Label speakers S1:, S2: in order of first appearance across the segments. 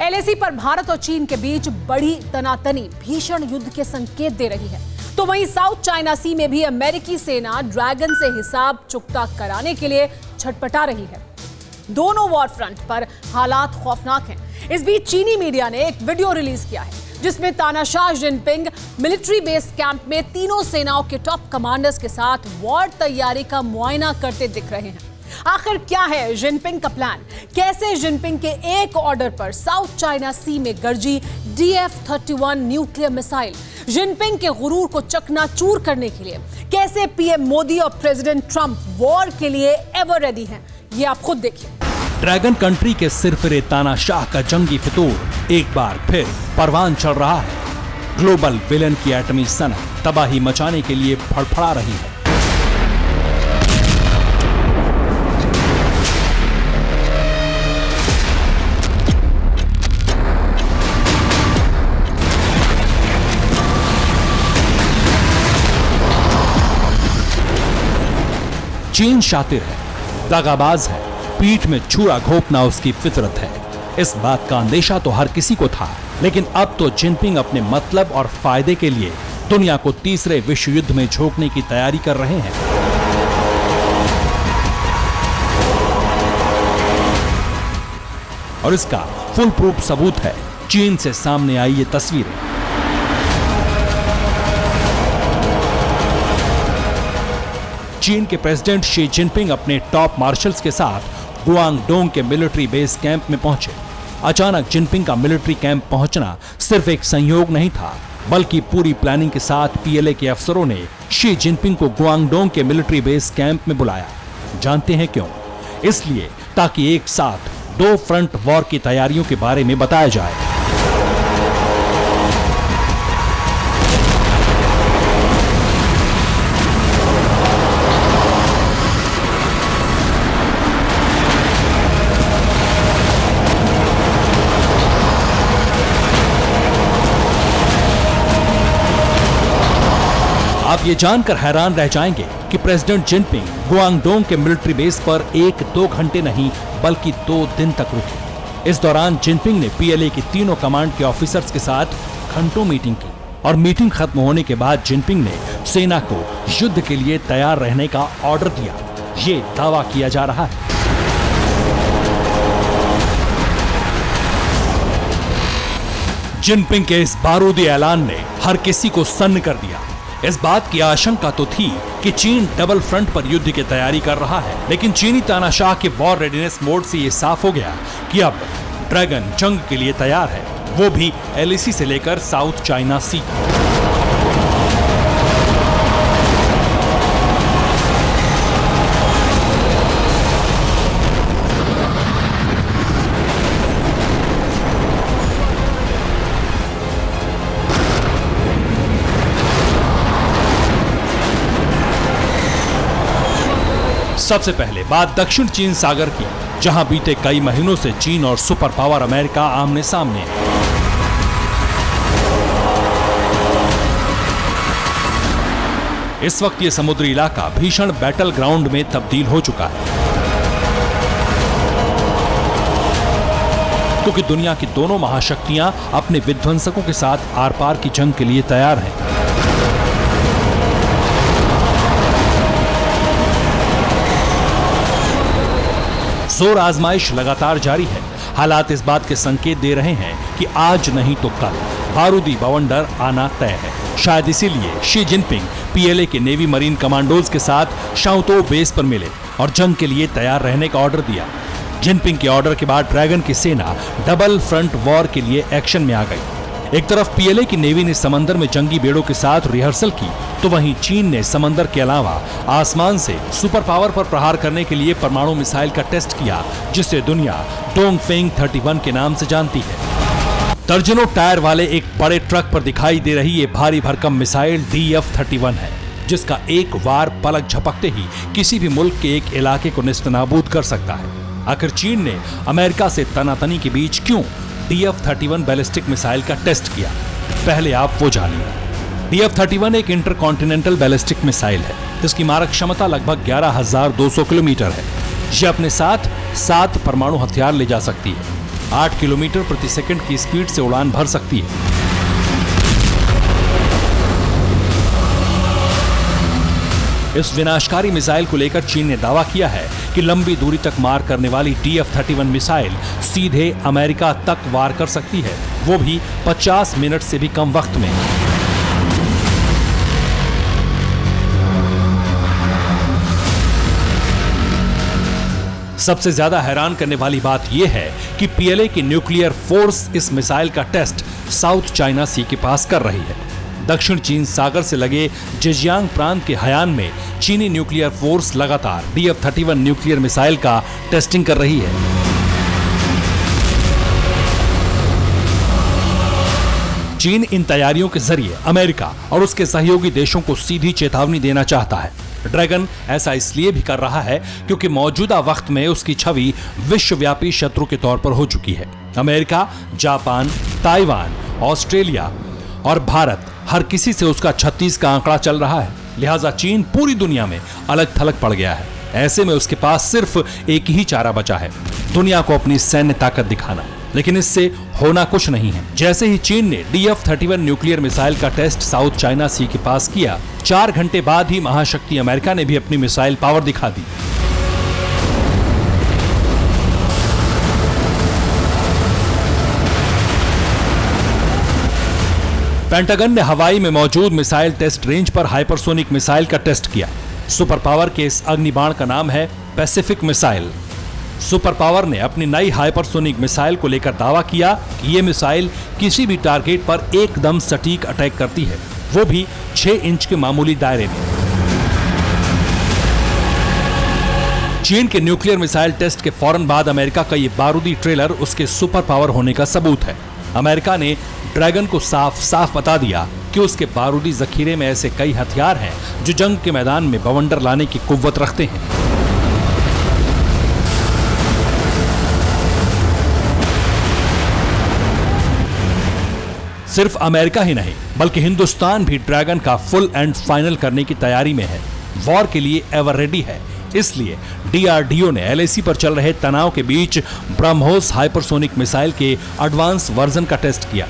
S1: LAC पर भारत और चीन के बीच बड़ी तनातनी भीषण युद्ध के संकेत दे रही है। तो वहीं साउथ चाइना सी में भी अमेरिकी सेना ड्रैगन से हिसाब चुकता कराने के लिए छटपटा रही है। दोनों वॉर फ्रंट पर हालात खौफनाक हैं। इस बीच चीनी मीडिया ने एक वीडियो रिलीज किया है जिसमें तानाशाह जिनपिंग मिलिट्री बेस कैंप में तीनों सेनाओं के टॉप कमांडर्स के साथ वॉर तैयारी का मुआयना करते दिख रहे हैं। आखिर क्या है जिनपिंग का प्लान? कैसे जिनपिंग के एक ऑर्डर पर साउथ चाइना सी में गरजी DF-31 न्यूक्लियर मिसाइल जिनपिंग के गुरूर को चकनाचूर करने के लिए? कैसे पीएम मोदी और प्रेसिडेंट ट्रंप वॉर के लिए एवर रेडी हैं? ये आप खुद देखिए।
S2: ड्रैगन कंट्री के सिरफिरे तानाशाह का जंगी फितूर एक बार फिर परवान चढ़ रहा है। ग्लोबल विलन की एटमी सनक तबाही मचाने के लिए फड़फड़ा रही है। चीन शातिर है, दगाबाज है, पीठ में छुरा घोंपना उसकी फितरत है। इस बात का अंदेशा तो हर किसी को था, लेकिन अब तो जिनपिंग अपने मतलब और फायदे के लिए दुनिया को तीसरे विश्व युद्ध में झोंकने की तैयारी कर रहे हैं। और इसका फुल प्रूफ सबूत है चीन से सामने आई ये तस्वीरें। चीन के प्रेसिडेंट शी जिनपिंग अपने टॉप मार्शल्स के साथ गुआंगडोंग के मिलिट्री बेस कैंप में पहुंचे। अचानक जिनपिंग का मिलिट्री कैंप पहुंचना सिर्फ एक संयोग नहीं था, बल्कि पूरी प्लानिंग के साथ पीएलए के अफसरों ने शी जिनपिंग को गुआंगडोंग के मिलिट्री बेस कैंप में बुलाया। जानते हैं क्यों? इसलिए ताकि एक साथ दो फ्रंट वॉर की तैयारियों के बारे में बताया जाए। आप ये जानकर हैरान रह जाएंगे कि प्रेसिडेंट जिनपिंग गुआंगडोंग के मिलिट्री बेस पर 1-2 घंटे नहीं बल्कि 2 दिन तक रुके। इस दौरान जिनपिंग ने पीएलए की तीनों कमांड के ऑफिसर्स के साथ घंटों मीटिंग की और मीटिंग खत्म होने के बाद जिनपिंग ने सेना को युद्ध के लिए तैयार रहने का ऑर्डर दिया। ये दावा किया जा रहा है। जिनपिंग के इस बारूदी ऐलान ने हर किसी को सन्न कर दिया। इस बात की आशंका तो थी कि चीन डबल फ्रंट पर युद्ध की तैयारी कर रहा है, लेकिन चीनी तानाशाह के वॉर रेडीनेस मोड से यह साफ हो गया कि अब ड्रैगन जंग के लिए तैयार है, वो भी एलएसी से लेकर साउथ चाइना सी। सबसे पहले बात दक्षिण चीन सागर की, जहां बीते कई महीनों से चीन और सुपर पावर अमेरिका आमने सामने है। इस वक्त ये समुद्री इलाका भीषण बैटल ग्राउंड में तब्दील हो चुका है, क्योंकि दुनिया की दोनों महाशक्तियां अपने विध्वंसकों के साथ आर पार की जंग के लिए तैयार हैं। जोर आजमाइश लगातार जारी है। हालात इस बात के संकेत दे रहे हैं कि आज नहीं तो कल बारूदी बवंडर आना तय है। शायद इसीलिए शी जिनपिंग पीएलए के नेवी मरीन कमांडोज के साथ शाओतो बेस पर मिले और जंग के लिए तैयार रहने का ऑर्डर दिया। जिनपिंग के ऑर्डर के बाद ड्रैगन की सेना डबल फ्रंट वॉर के लिए एक्शन में आ गई। एक तरफ पीएलए की नेवी ने समंदर में जंगी बेड़ों के साथ रिहर्सल की, तो वहीं चीन ने समंदर के अलावा आसमान से सुपर पावर पर प्रहार करने के लिए परमाणु मिसाइल का टेस्ट किया, जिसे दुनिया डोंगफेंग 31 के नाम से जानती है। दर्जनों टायर वाले एक बड़े ट्रक पर दिखाई दे रही ये भारी भरकम मिसाइल DF-31 है, जिसका एक वार पलक झपकते ही किसी भी मुल्क के एक इलाके को नेस्तनाबूद कर सकता है। आखिर चीन ने अमेरिका से तनातनी के बीच क्यों DF-31 बैलिस्टिक मिसाइल का टेस्ट किया? पहले आप वो जानिए। DF-31 एक इंटरकॉन्टिनेंटल बैलिस्टिक मिसाइल है, जिसकी मारक क्षमता लगभग 11,200 किलोमीटर है। ये अपने साथ 7 परमाणु हथियार ले जा सकती है। 8 किलोमीटर प्रति सेकंड की स्पीड से उड़ान भर सकती है। इस विनाशकारी मिसाइल को लेकर चीन ने दावा किया है कि लंबी दूरी तक मार करने वाली DF-31 मिसाइल सीधे अमेरिका तक वार कर सकती है, वो भी 50 मिनट से भी कम वक्त में। सबसे ज्यादा हैरान करने वाली बात यह है कि PLA की न्यूक्लियर फोर्स इस मिसाइल का टेस्ट साउथ चाइना सी के पास कर रही है। दक्षिण चीन सागर से लगे जेजियांग प्रांत के हयान में चीनी न्यूक्लियर फोर्स लगातार DF-31 न्यूक्लियर मिसाइल का टेस्टिंग कर रही है। चीन इन तैयारियों के जरिए अमेरिका और उसके सहयोगी देशों को सीधी चेतावनी देना चाहता है। ड्रैगन ऐसा इसलिए भी कर रहा है क्योंकि मौजूदा वक्त में उसकी छवि विश्वव्यापी शत्रु के तौर पर हो चुकी है। अमेरिका, जापान, ताइवान, ऑस्ट्रेलिया और भारत हर किसी से उसका 36 का आंकड़ा चल रहा है। लिहाजा चीन पूरी दुनिया में अलग थलग पड़ गया है। ऐसे में उसके पास सिर्फ एक ही चारा बचा है, दुनिया को अपनी सैन्य ताकत दिखाना। लेकिन इससे होना कुछ नहीं है। जैसे ही चीन ने DF-31 न्यूक्लियर मिसाइल का टेस्ट साउथ चाइना सी के पास किया, 4 घंटे बाद ही महाशक्ति अमेरिका ने भी अपनी मिसाइल पावर दिखा दी। पेंटागन ने हवाई में मौजूद मिसाइल टेस्ट रेंज पर हाइपरसोनिक मिसाइल का टेस्ट किया। सुपर पावर के इस अग्निबाण का नाम है पैसिफिक मिसाइल। सुपर पावर ने अपनी नई हाइपरसोनिक मिसाइल को लेकर दावा किया कि यह मिसाइल किसी भी टारगेट पर एकदम सटीक अटैक करती है, वो भी 6 इंच के मामूली दायरे में। चीन के न्यूक्लियर मिसाइल टेस्ट के फौरन बाद अमेरिका का ये बारूदी ट्रेलर उसके सुपर पावर होने का सबूत है। अमेरिका ने ड्रैगन को साफ साफ बता दिया कि उसके बारूदी जखीरे में ऐसे कई हथियार हैं जो जंग के मैदान में बवंडर लाने की कुव्वत रखते हैं। सिर्फ अमेरिका ही नहीं बल्कि हिंदुस्तान भी ड्रैगन का फुल एंड फाइनल करने की तैयारी में है, वॉर के लिए एवर रेडी है। इसलिए DRDO ने LAC पर चल रहे तनाव के बीच ब्रह्मोस हाइपरसोनिक मिसाइल के एडवांस वर्जन का टेस्ट किया।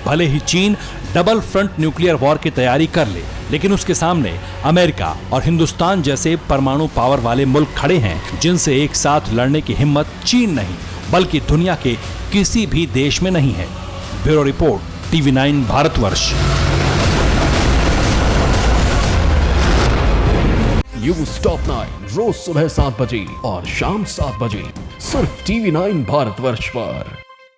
S2: भले ही चीन डबल फ्रंट न्यूक्लियर वॉर की तैयारी कर ले, लेकिन उसके सामने अमेरिका और हिंदुस्तान जैसे परमाणु पावर वाले मुल्क खड़े हैं जिनसे एक साथ लड़ने की हिम्मत चीन नहीं बल्कि दुनिया के किसी भी देश में नहीं है। Bureau report, TV9 Bharatvarsh.
S3: News top 9 रोज सुबह 7 बजे और शाम 7 बजे सिर्फ TV9 भारतवर्ष पर।